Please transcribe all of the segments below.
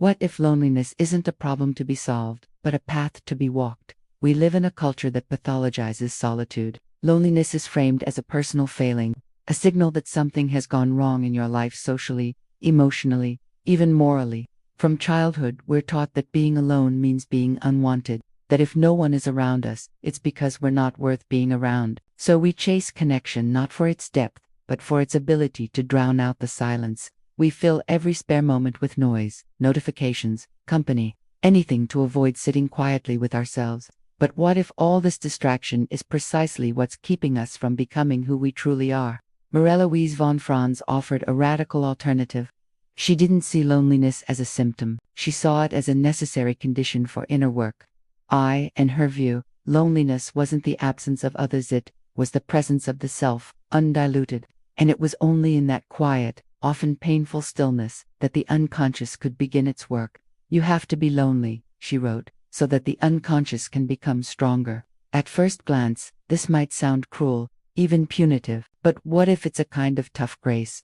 What if loneliness isn't a problem to be solved, but a path to be walked? We live in a culture that pathologizes solitude. Loneliness is framed as a personal failing, a signal that something has gone wrong in your life socially, emotionally, even morally. From childhood, we're taught that being alone means being unwanted, that if no one is around us, it's because we're not worth being around. So we chase connection not for its depth, but for its ability to drown out the silence. We fill every spare moment with noise, notifications, company, anything to avoid sitting quietly with ourselves. But what if all this distraction is precisely what's keeping us from becoming who we truly are? Marie-Louise von Franz offered a radical alternative. She didn't see loneliness as a symptom, she saw it as a necessary condition for inner work. In her view, loneliness wasn't the absence of others, it was the presence of the self, undiluted. And it was only in that quiet, often painful stillness that the unconscious could begin its work. You have to be lonely, she wrote, so that the unconscious can become stronger. At first glance, this might sound cruel, even punitive, but what if it's a kind of tough grace?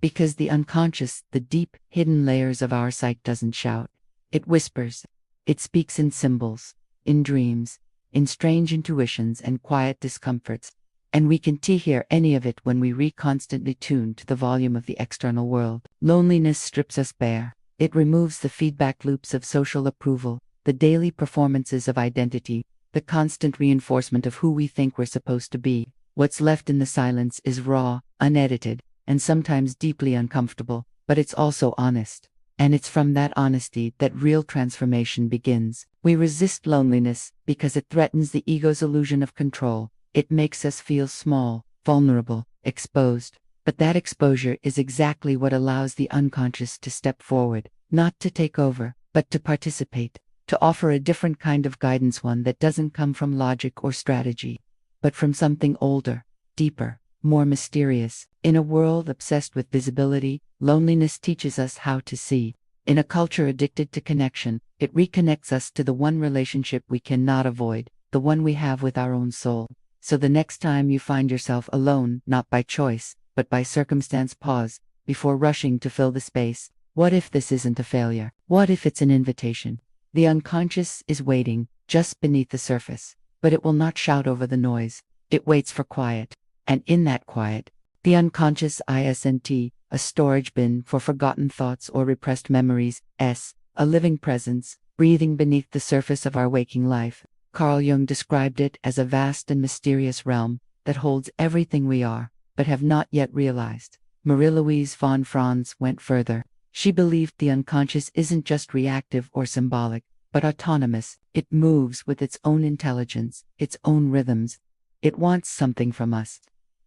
Because the unconscious, the deep, hidden layers of our psyche doesn't shout. It whispers. It speaks in symbols, in dreams, in strange intuitions and quiet discomforts. And we can hear any of it when we constantly tune to the volume of the external world. Loneliness strips us bare. It removes the feedback loops of social approval, the daily performances of identity, the constant reinforcement of who we think we're supposed to be. What's left in the silence is raw, unedited, and sometimes deeply uncomfortable, but it's also honest. And it's from that honesty that real transformation begins. We resist loneliness because it threatens the ego's illusion of control. It makes us feel small, vulnerable, exposed. But that exposure is exactly what allows the unconscious to step forward, not to take over, but to participate, to offer a different kind of guidance, one that doesn't come from logic or strategy, but from something older, deeper, more mysterious. In a world obsessed with visibility, loneliness teaches us how to see. In a culture addicted to connection, it reconnects us to the one relationship we cannot avoid, the one we have with our own soul. So the next time you find yourself alone, not by choice, but by circumstance, pause before rushing to fill the space. What if this isn't a failure? What if it's an invitation? The unconscious is waiting, just beneath the surface, but it will not shout over the noise. It waits for quiet. And in that quiet, the unconscious isn't a storage bin for forgotten thoughts or repressed memories, a living presence, breathing beneath the surface of our waking life. Carl Jung described it as a vast and mysterious realm that holds everything we are, but have not yet realized. Marie-Louise von Franz went further. She believed the unconscious isn't just reactive or symbolic, but autonomous. It moves with its own intelligence, its own rhythms. It wants something from us.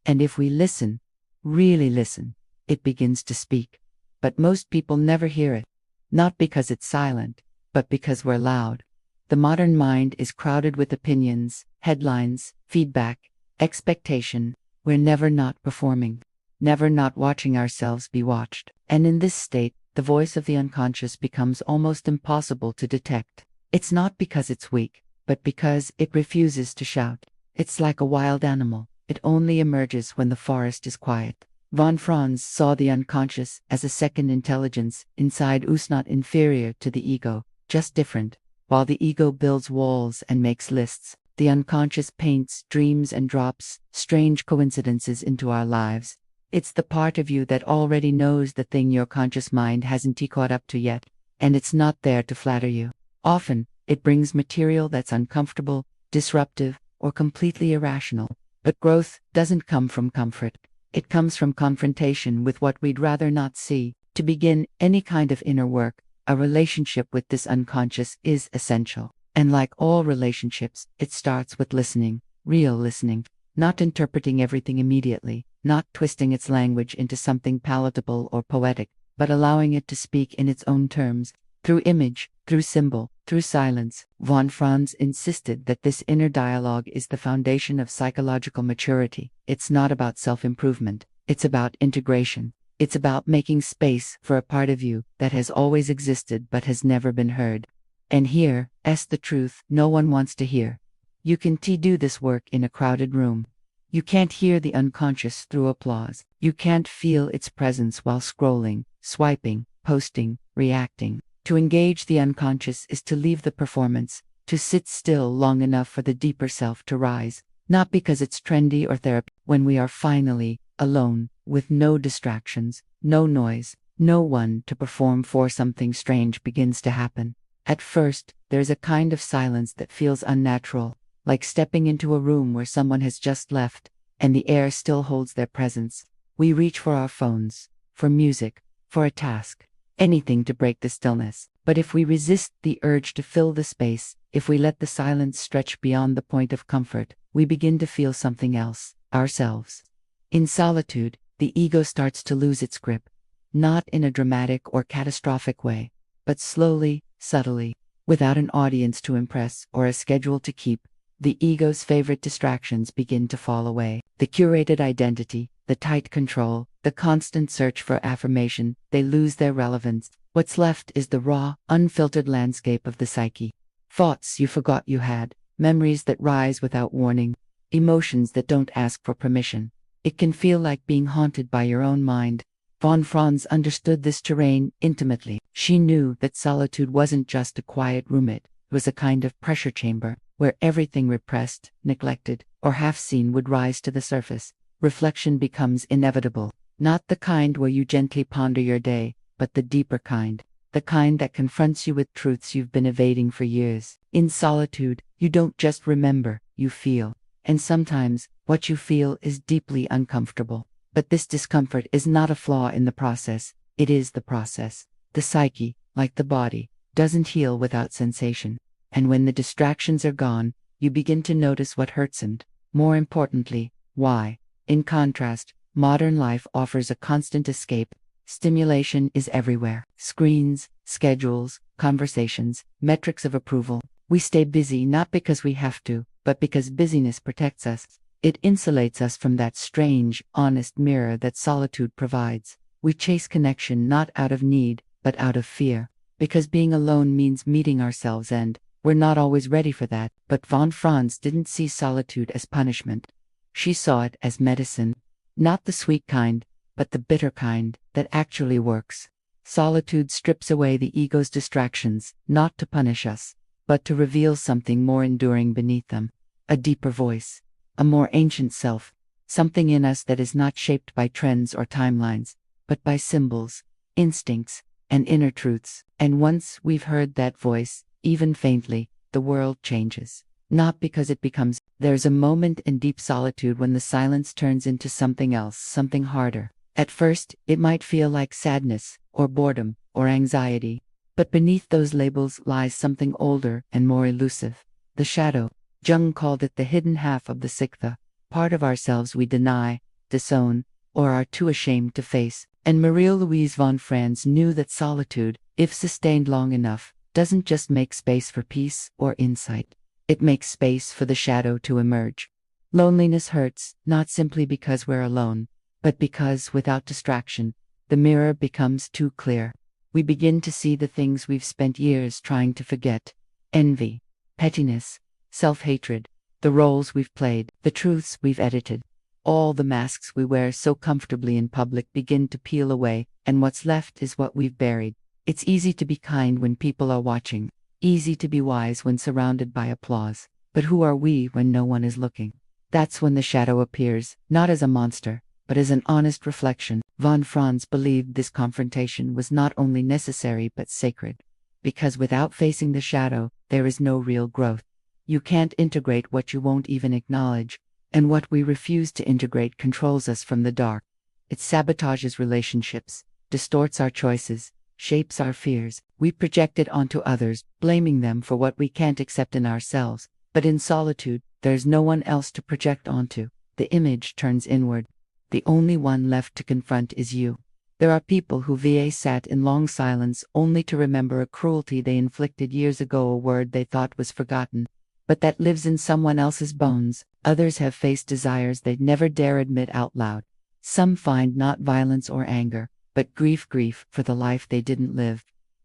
And if we listen, really listen, it begins to speak. But most people never hear it. Not because it's silent, but because we're loud. The modern mind is crowded with opinions, headlines, feedback, expectation. We're never not performing, never not watching ourselves be watched. And in this state, the voice of the unconscious becomes almost impossible to detect. It's not because it's weak, but because it refuses to shout. It's like a wild animal. It only emerges when the forest is quiet. Von Franz saw the unconscious as a second intelligence inside us, not inferior to the ego, just different. While the ego builds walls and makes lists, the unconscious paints dreams and drops strange coincidences into our lives. It's the part of you that already knows the thing your conscious mind hasn't caught up to yet, and it's not there to flatter you. Often, it brings material that's uncomfortable, disruptive, or completely irrational. But growth doesn't come from comfort. It comes from confrontation with what we'd rather not see. To begin any kind of inner work, a relationship with this unconscious is essential. And like all relationships, it starts with listening, real listening, not interpreting everything immediately, not twisting its language into something palatable or poetic, but allowing it to speak in its own terms, through image, through symbol, through silence. Von Franz insisted that this inner dialogue is the foundation of psychological maturity. It's not about self-improvement. It's about integration. It's about making space for a part of you that has always existed but has never been heard. And here's the truth no one wants to hear. You can do this work in a crowded room. You can't hear the unconscious through applause. You can't feel its presence while scrolling, swiping, posting, reacting. To engage the unconscious is to leave the performance, to sit still long enough for the deeper self to rise, not because it's trendy or therapy. When we are finally alone, with no distractions, no noise, no one to perform for, something strange begins to happen. At first, there's a kind of silence that feels unnatural, like stepping into a room where someone has just left, and the air still holds their presence. We reach for our phones, for music, for a task, anything to break the stillness. But if we resist the urge to fill the space, if we let the silence stretch beyond the point of comfort, we begin to feel something else, ourselves. In solitude, the ego starts to lose its grip, not in a dramatic or catastrophic way, but slowly, subtly, without an audience to impress or a schedule to keep. The ego's favorite distractions begin to fall away. The curated identity, the tight control, the constant search for affirmation, they lose their relevance. What's left is the raw, unfiltered landscape of the psyche. Thoughts you forgot you had, memories that rise without warning, emotions that don't ask for permission. It can feel like being haunted by your own mind. Von Franz understood this terrain intimately. She knew that solitude wasn't just a quiet room, it was a kind of pressure chamber, where everything repressed, neglected, or half-seen would rise to the surface. Reflection becomes inevitable, not the kind where you gently ponder your day, but the deeper kind, the kind that confronts you with truths you've been evading for years. In solitude, you don't just remember, you feel. And sometimes, what you feel is deeply uncomfortable. But this discomfort is not a flaw in the process, it is the process. The psyche, like the body, doesn't heal without sensation. And when the distractions are gone, you begin to notice what hurts and, more importantly, why. In contrast, modern life offers a constant escape. Stimulation is everywhere. Screens, schedules, conversations, metrics of approval. We stay busy not because we have to, but because busyness protects us. It insulates us from that strange, honest mirror that solitude provides. We chase connection not out of need, but out of fear. Because being alone means meeting ourselves, and we're not always ready for that. But von Franz didn't see solitude as punishment. She saw it as medicine. Not the sweet kind, but the bitter kind that actually works. Solitude strips away the ego's distractions, not to punish us, but to reveal something more enduring beneath them. A deeper voice. A more ancient self, something in us that is not shaped by trends or timelines, but by symbols, instincts, and inner truths. And once we've heard that voice, even faintly, the world changes. Not because it becomes. There's a moment in deep solitude when the silence turns into something else, something harder. At first, it might feel like sadness, or boredom, or anxiety. But beneath those labels lies something older and more elusive. The shadow. Jung called it the hidden half of the sikha, part of ourselves we deny, disown, or are too ashamed to face. And Marie-Louise von Franz knew that solitude, if sustained long enough, doesn't just make space for peace or insight. It makes space for the shadow to emerge. Loneliness hurts, not simply because we're alone, but because, without distraction, the mirror becomes too clear. We begin to see the things we've spent years trying to forget. Envy, pettiness, self-hatred, the roles we've played, the truths we've edited. All the masks we wear so comfortably in public begin to peel away, and what's left is what we've buried. It's easy to be kind when people are watching, easy to be wise when surrounded by applause. But who are we when no one is looking? That's when the shadow appears, not as a monster, but as an honest reflection. Von Franz believed this confrontation was not only necessary but sacred. Because without facing the shadow, there is no real growth. You can't integrate what you won't even acknowledge, and what we refuse to integrate controls us from the dark. It sabotages relationships, distorts our choices, shapes our fears. We project it onto others, blaming them for what we can't accept in ourselves. But in solitude, there's no one else to project onto. The image turns inward. The only one left to confront is you. There are people who sat in long silence only to remember a cruelty they inflicted years ago, a word they thought was forgotten, but that lives in someone else's bones. Others have faced desires they'd never dare admit out loud. Some find not violence or anger, but grief for the life they didn't live,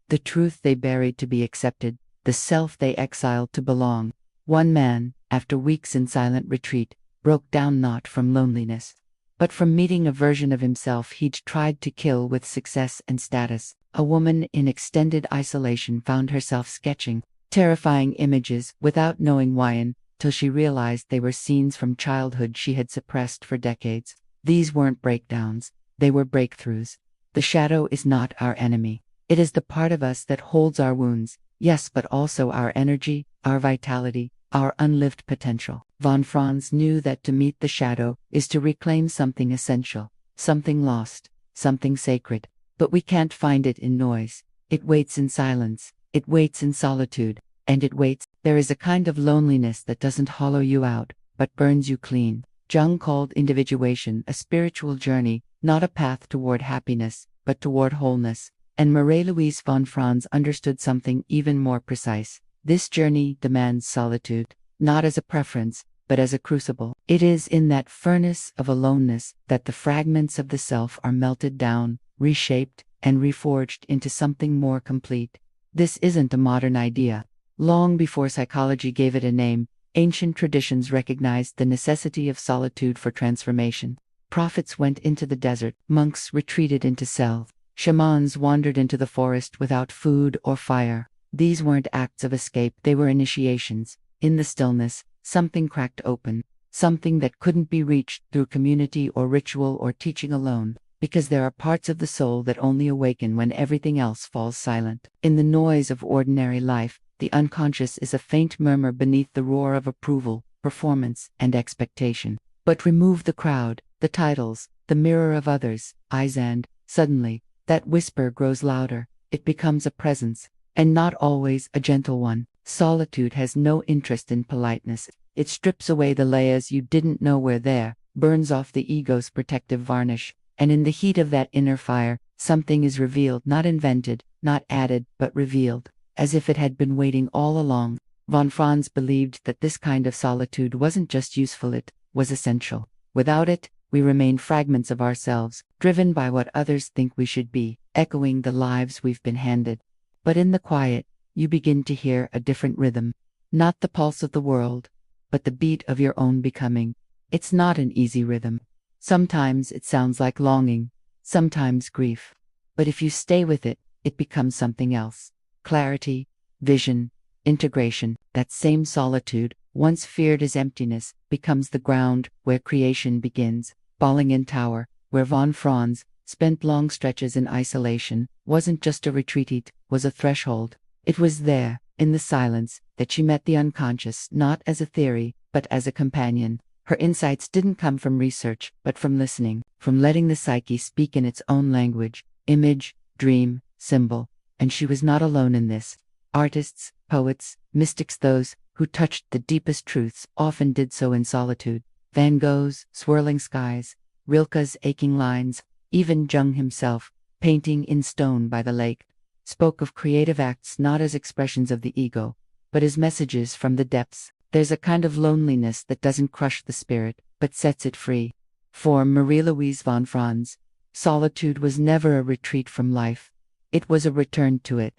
the truth they buried to be accepted, the self they exiled to belong. One man, after weeks in silent retreat, broke down not from loneliness, but from meeting a version of himself he'd tried to kill with success and status. A woman in extended isolation found herself sketching terrifying images without knowing why until she realized they were scenes from childhood she had suppressed for decades. These weren't breakdowns, they were breakthroughs. The shadow is not our enemy. It is the part of us that holds our wounds, yes, but also our energy, our vitality, our unlived potential. Von Franz knew that to meet the shadow is to reclaim something essential, something lost, something sacred. But we can't find it in noise. It waits in silence, it waits in solitude, and it waits. There is a kind of loneliness that doesn't hollow you out, but burns you clean. Jung called individuation a spiritual journey, not a path toward happiness, but toward wholeness. And Marie-Louise von Franz understood something even more precise. This journey demands solitude, not as a preference, but as a crucible. It is in that furnace of aloneness that the fragments of the self are melted down, reshaped, and reforged into something more complete. This isn't a modern idea. Long before psychology gave it a name, ancient traditions recognized the necessity of solitude for transformation. Prophets went into the desert, monks retreated into cells, shamans wandered into the forest without food or fire. These weren't acts of escape, they were initiations. In the stillness, something cracked open, something that couldn't be reached through community or ritual or teaching alone, because there are parts of the soul that only awaken when everything else falls silent. In the noise of ordinary life, the unconscious is a faint murmur beneath the roar of approval, performance, and expectation. But remove the crowd, the titles, the mirror of others' eyes, and, suddenly, that whisper grows louder. It becomes a presence, and not always a gentle one. Solitude has no interest in politeness. It strips away the layers you didn't know were there, burns off the ego's protective varnish, and in the heat of that inner fire, something is revealed, not invented, not added, but revealed, as if it had been waiting all along. Von Franz believed that this kind of solitude wasn't just useful, it was essential. Without it, we remain fragments of ourselves, driven by what others think we should be, echoing the lives we've been handed. But in the quiet, you begin to hear a different rhythm. Not the pulse of the world, but the beat of your own becoming. It's not an easy rhythm. Sometimes it sounds like longing, sometimes grief. But if you stay with it, it becomes something else. Clarity, vision, integration. That same solitude, once feared as emptiness, becomes the ground where creation begins. Bollingen Tower, where von Franz spent long stretches in isolation, wasn't just a retreat, it was a threshold. It was there, in the silence, that she met the unconscious, not as a theory, but as a companion. Her insights didn't come from research, but from listening, from letting the psyche speak in its own language, image, dream, symbol. And she was not alone in this. Artists, poets, mystics, those who touched the deepest truths, often did so in solitude. Van Gogh's swirling skies, Rilke's aching lines, even Jung himself, painting in stone by the lake, spoke of creative acts not as expressions of the ego, but as messages from the depths. There's a kind of loneliness that doesn't crush the spirit, but sets it free. For Marie-Louise von Franz, solitude was never a retreat from life. It was a return to it.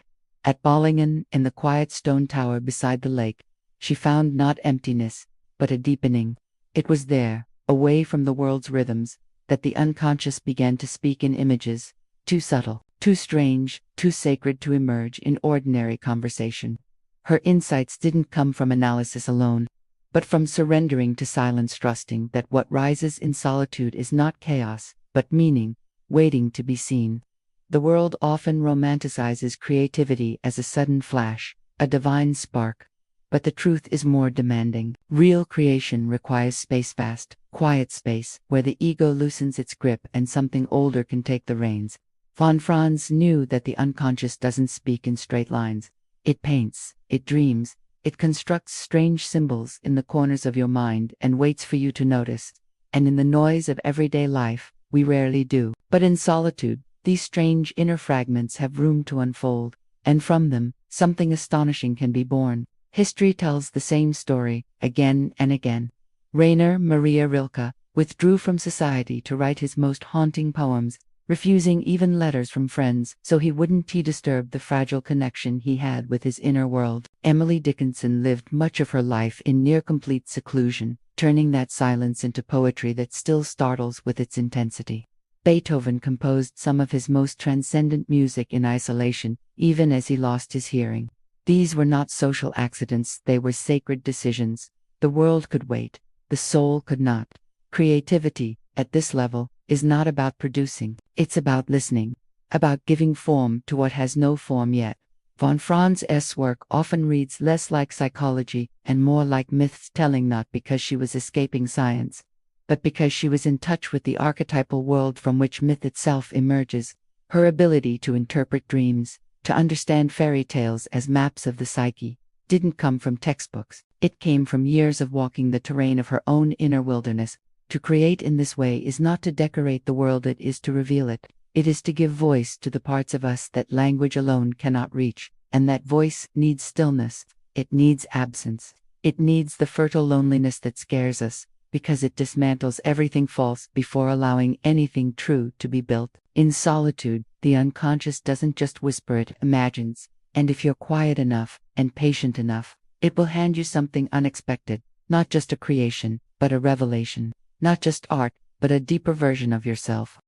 At Bollingen, in the quiet stone tower beside the lake, she found not emptiness, but a deepening. It was there, away from the world's rhythms, that the unconscious began to speak in images, too subtle, too strange, too sacred to emerge in ordinary conversation. Her insights didn't come from analysis alone, but from surrendering to silence, trusting that what rises in solitude is not chaos, but meaning, waiting to be seen. The world often romanticizes creativity as a sudden flash, a divine spark. But the truth is more demanding. Real creation requires space, fast, quiet space, where the ego loosens its grip and something older can take the reins. Von Franz knew that the unconscious doesn't speak in straight lines. It paints, it dreams, it constructs strange symbols in the corners of your mind and waits for you to notice. And in the noise of everyday life, we rarely do. But in solitude, these strange inner fragments have room to unfold, and from them, something astonishing can be born. History tells the same story, again and again. Rainer Maria Rilke withdrew from society to write his most haunting poems, refusing even letters from friends so he wouldn't disturb the fragile connection he had with his inner world. Emily Dickinson lived much of her life in near-complete seclusion, turning that silence into poetry that still startles with its intensity. Beethoven composed some of his most transcendent music in isolation, even as he lost his hearing. These were not social accidents, they were sacred decisions. The world could wait, the soul could not. Creativity, at this level, is not about producing, it's about listening, about giving form to what has no form yet. Von Franz's work often reads less like psychology and more like myths telling, not because she was escaping science, but because she was in touch with the archetypal world from which myth itself emerges. Her ability to interpret dreams, to understand fairy tales as maps of the psyche, didn't come from textbooks. It came from years of walking the terrain of her own inner wilderness. To create in this way is not to decorate the world, it is to reveal it. It is to give voice to the parts of us that language alone cannot reach, and that voice needs stillness, it needs absence, it needs the fertile loneliness that scares us, because it dismantles everything false before allowing anything true to be built. In solitude, the unconscious doesn't just whisper, it imagines, and if you're quiet enough and patient enough, it will hand you something unexpected, not just a creation, but a revelation, not just art, but a deeper version of yourself.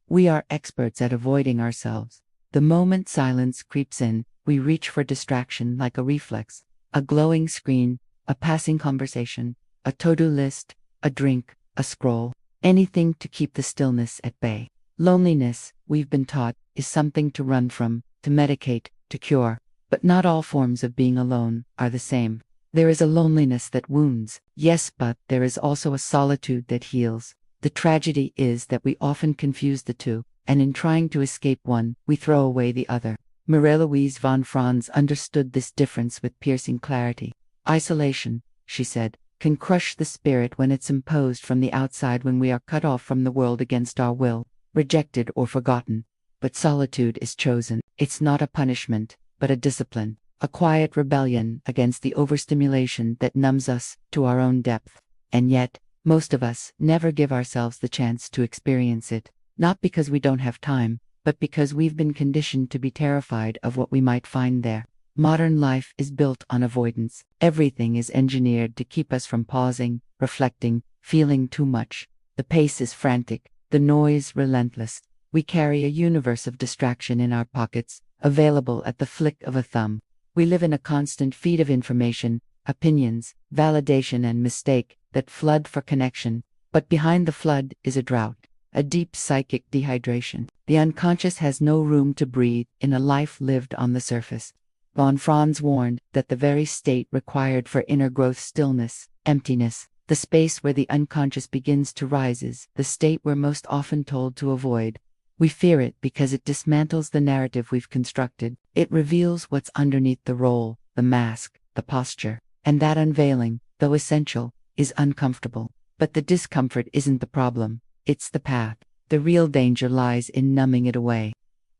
We are experts at avoiding ourselves. The moment silence creeps in, we reach for distraction like a reflex. A glowing screen, a passing conversation, a to-do list, a drink, a scroll, anything to keep the stillness at bay. Loneliness, we've been taught, is something to run from, to medicate, to cure. But not all forms of being alone are the same. There is a loneliness that wounds, yes, but there is also a solitude that heals. The tragedy is that we often confuse the two, and in trying to escape one, we throw away the other. Marie-Louise von Franz understood this difference with piercing clarity. Isolation, she said, can crush the spirit when it's imposed from the outside, when we are cut off from the world against our will, rejected or forgotten. But solitude is chosen. It's not a punishment, but a discipline, a quiet rebellion against the overstimulation that numbs us to our own depth. And yet, most of us never give ourselves the chance to experience it, not because we don't have time, but because we've been conditioned to be terrified of what we might find there. Modern life is built on avoidance. Everything is engineered to keep us from pausing, reflecting, feeling too much. The pace is frantic, the noise relentless. We carry a universe of distraction in our pockets, available at the flick of a thumb. We live in a constant feed of information, opinions, validation and mistake that flood for connection. But behind the flood is a drought, a deep psychic dehydration. The unconscious has no room to breathe in a life lived on the surface. Von Franz warned that the very state required for inner growth, stillness, emptiness, the space where the unconscious begins to rise, is the state we're most often told to avoid. We fear it because it dismantles the narrative we've constructed. It reveals what's underneath the role, the mask, the posture. And that unveiling, though essential, is uncomfortable. But the discomfort isn't the problem, it's the path. The real danger lies in numbing it away.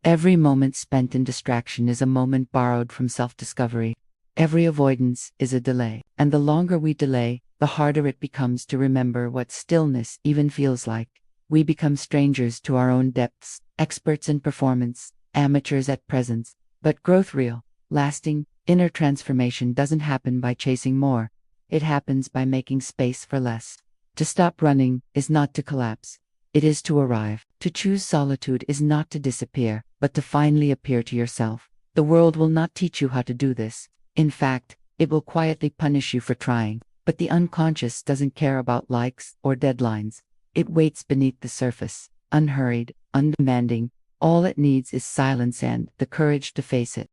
Every moment spent in distraction is a moment borrowed from self-discovery. Every avoidance is a delay. And the longer we delay, the harder it becomes to remember what stillness even feels like. We become strangers to our own depths, experts in performance, amateurs at presence. But growth, real, lasting, inner transformation doesn't happen by chasing more. It happens by making space for less. To stop running is not to collapse. It is to arrive. To choose solitude is not to disappear, but to finally appear to yourself. The world will not teach you how to do this. In fact, it will quietly punish you for trying. But the unconscious doesn't care about likes or deadlines. It waits beneath the surface, unhurried, undemanding. All it needs is silence and the courage to face it.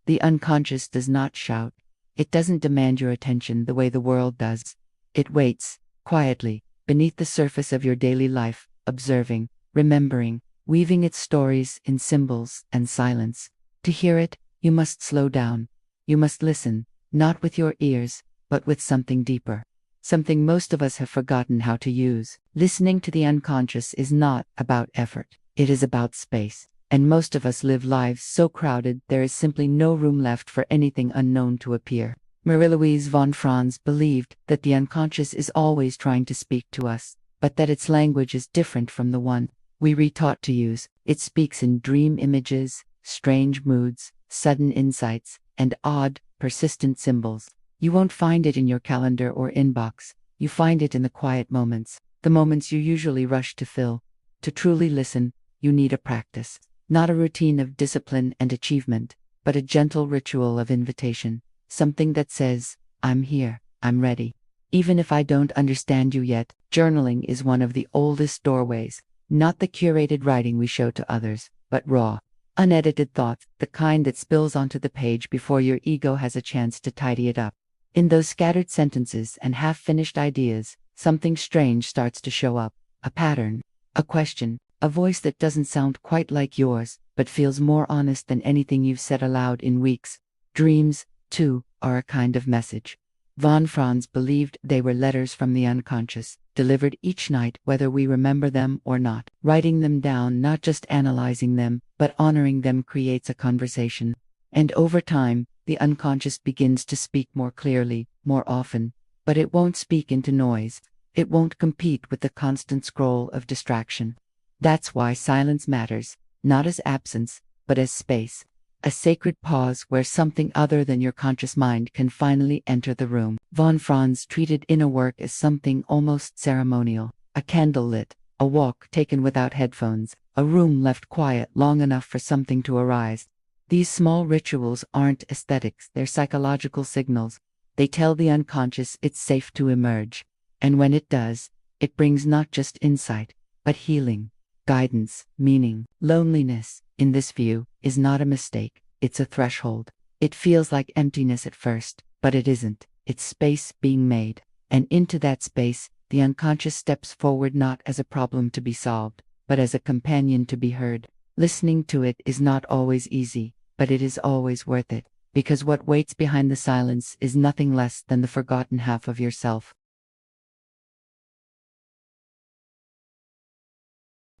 The unconscious does not shout. It doesn't demand your attention the way the world does. It waits, quietly, beneath the surface of your daily life, observing, remembering, weaving its stories in symbols and silence. To hear it, you must slow down. You must listen, not with your ears, but with something deeper. Something most of us have forgotten how to use. Listening to the unconscious is not about effort. It is about space. And most of us live lives so crowded there is simply no room left for anything unknown to appear. Marie-Louise von Franz believed that the unconscious is always trying to speak to us, but that its language is different from the one we retaught to use. It speaks in dream images, strange moods, sudden insights, and odd, persistent symbols. You won't find it in your calendar or inbox. You find it in the quiet moments, the moments you usually rush to fill. To truly listen, you need a practice, not a routine of discipline and achievement, but a gentle ritual of invitation, something that says, I'm here, I'm ready. Even if I don't understand you yet, journaling is one of the oldest doorways, not the curated writing we show to others, but raw, unedited thoughts, the kind that spills onto the page before your ego has a chance to tidy it up. In those scattered sentences and half-finished ideas, something strange starts to show up, a pattern, a question, a voice that doesn't sound quite like yours, but feels more honest than anything you've said aloud in weeks. Dreams, too, are a kind of message. Von Franz believed they were letters from the unconscious, delivered each night whether we remember them or not. Writing them down, not just analyzing them, but honoring them creates a conversation. And over time, the unconscious begins to speak more clearly, more often. But it won't speak into noise. It won't compete with the constant scroll of distraction. That's why silence matters, not as absence, but as space. A sacred pause where something other than your conscious mind can finally enter the room. Von Franz treated inner work as something almost ceremonial. A candle lit, a walk taken without headphones, a room left quiet long enough for something to arise. These small rituals aren't aesthetics, they're psychological signals. They tell the unconscious it's safe to emerge. And when it does, it brings not just insight, but healing, guidance, meaning. Loneliness, in this view, is not a mistake, it's a threshold. It feels like emptiness at first, but it isn't. It's space being made. And into that space, the unconscious steps forward not as a problem to be solved, but as a companion to be heard. Listening to it is not always easy, but it is always worth it, because what waits behind the silence is nothing less than the forgotten half of yourself.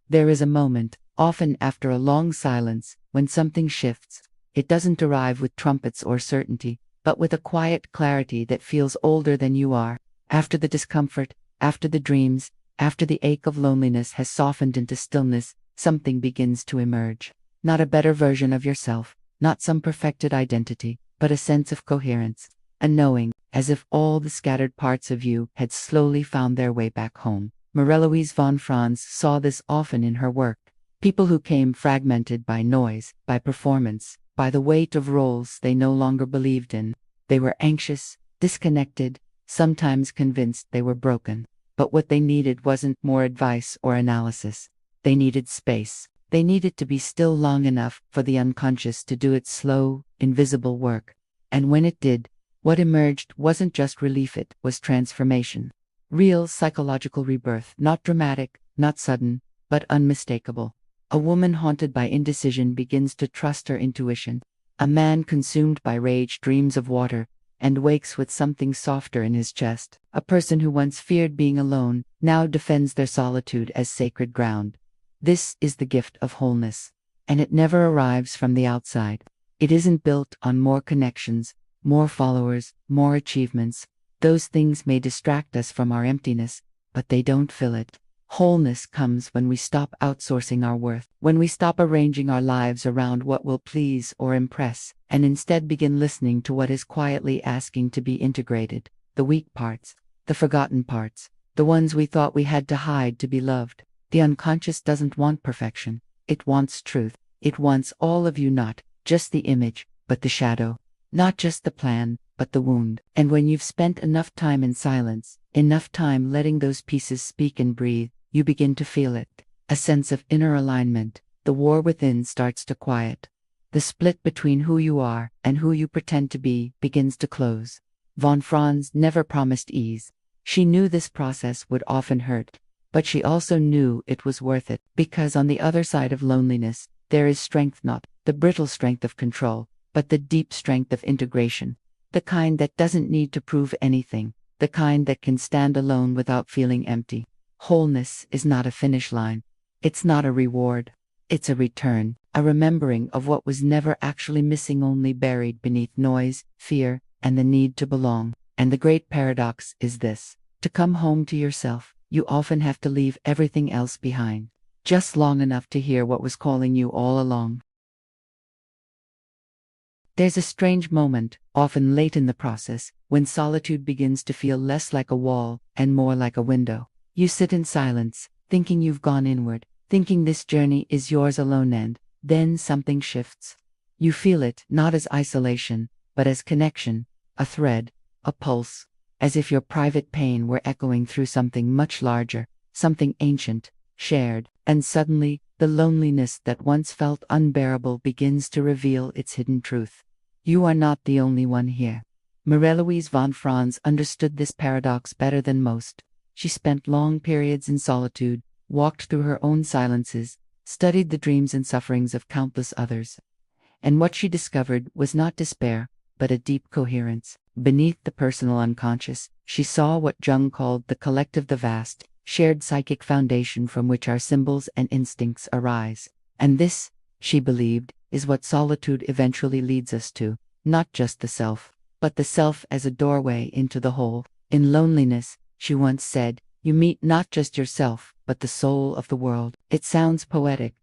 There is a moment, often after a long silence, when something shifts. It doesn't arrive with trumpets or certainty, but with a quiet clarity that feels older than you are. After the discomfort, after the dreams, after the ache of loneliness has softened into stillness, something begins to emerge. Not a better version of yourself, not some perfected identity, but a sense of coherence, a knowing, as if all the scattered parts of you had slowly found their way back home. Marie-Louise von Franz saw this often in her work. People who came fragmented by noise, by performance, by the weight of roles they no longer believed in. They were anxious, disconnected, sometimes convinced they were broken. But what they needed wasn't more advice or analysis. They needed space. They needed to be still long enough for the unconscious to do its slow, invisible work. And when it did, what emerged wasn't just relief, it was transformation. Real psychological rebirth, not dramatic, not sudden, but unmistakable. A woman haunted by indecision begins to trust her intuition. A man consumed by rage dreams of water, and wakes with something softer in his chest. A person who once feared being alone, now defends their solitude as sacred ground. This is the gift of wholeness. And it never arrives from the outside. It isn't built on more connections, more followers, more achievements. Those things may distract us from our emptiness, but they don't fill it. Wholeness comes when we stop outsourcing our worth, when we stop arranging our lives around what will please or impress, and instead begin listening to what is quietly asking to be integrated. The weak parts, the forgotten parts, the ones we thought we had to hide to be loved. The unconscious doesn't want perfection. It wants truth. It wants all of you, not just the image, but the shadow. Not just the plan, but the wound. And when you've spent enough time in silence, enough time letting those pieces speak and breathe, you begin to feel it. A sense of inner alignment. The war within starts to quiet. The split between who you are and who you pretend to be begins to close. Von Franz never promised ease. She knew this process would often hurt. But she also knew it was worth it, because on the other side of loneliness, there is strength, not the brittle strength of control, but the deep strength of integration. The kind that doesn't need to prove anything, the kind that can stand alone without feeling empty. Wholeness is not a finish line. It's not a reward. It's a return, a remembering of what was never actually missing, only buried beneath noise, fear, and the need to belong. And the great paradox is this: to come home to yourself, you often have to leave everything else behind, just long enough to hear what was calling you all along. There's a strange moment, often late in the process, when solitude begins to feel less like a wall and more like a window. You sit in silence, thinking you've gone inward, thinking this journey is yours alone, and then something shifts. You feel it, not as isolation, but as connection, a thread, a pulse, as if your private pain were echoing through something much larger, something ancient, shared, and suddenly, the loneliness that once felt unbearable begins to reveal its hidden truth. You are not the only one here. Marie-Louise von Franz understood this paradox better than most. She spent long periods in solitude, walked through her own silences, studied the dreams and sufferings of countless others. And what she discovered was not despair, but a deep coherence. Beneath the personal unconscious, she saw what Jung called the collective, the vast, shared psychic foundation from which our symbols and instincts arise. And this, she believed, is what solitude eventually leads us to, not just the self, but the self as a doorway into the whole. In loneliness, she once said, you meet not just yourself, but the soul of the world. It sounds poetic,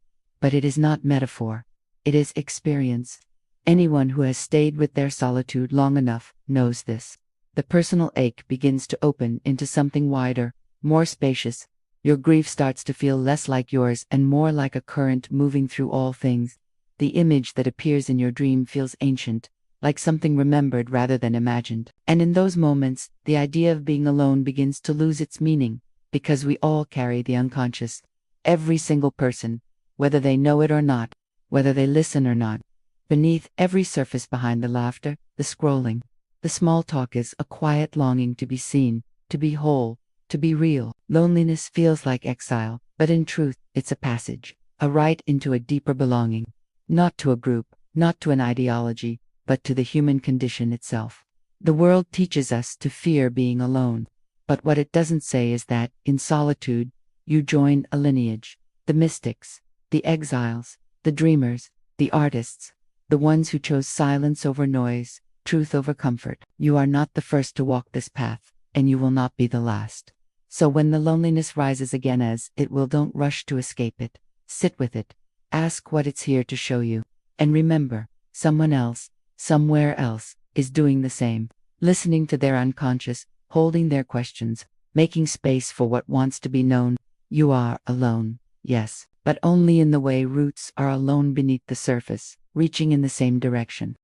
but it is not metaphor. It is experience. Anyone who has stayed with their solitude long enough knows this. The personal ache begins to open into something wider, more spacious. Your grief starts to feel less like yours and more like a current moving through all things. The image that appears in your dream feels ancient, like something remembered rather than imagined. And in those moments, the idea of being alone begins to lose its meaning, because we all carry the unconscious. Every single person, whether they know it or not, whether they listen or not. Beneath every surface, behind the laughter, the scrolling, the small talk, is a quiet longing to be seen, to be whole, to be real. Loneliness feels like exile, but in truth, it's a passage, a right into a deeper belonging. Not to a group, not to an ideology, but to the human condition itself. The world teaches us to fear being alone, but what it doesn't say is that, in solitude, you join a lineage, the mystics, the exiles, the dreamers, the artists, the ones who chose silence over noise, truth over comfort. You are not the first to walk this path, and you will not be the last. So when the loneliness rises again, as it will, don't rush to escape it. Sit with it. Ask what it's here to show you. And remember, someone else, somewhere else, is doing the same. Listening to their unconscious, holding their questions, making space for what wants to be known. You are alone, yes, but only in the way roots are alone beneath the surface, reaching in the same direction.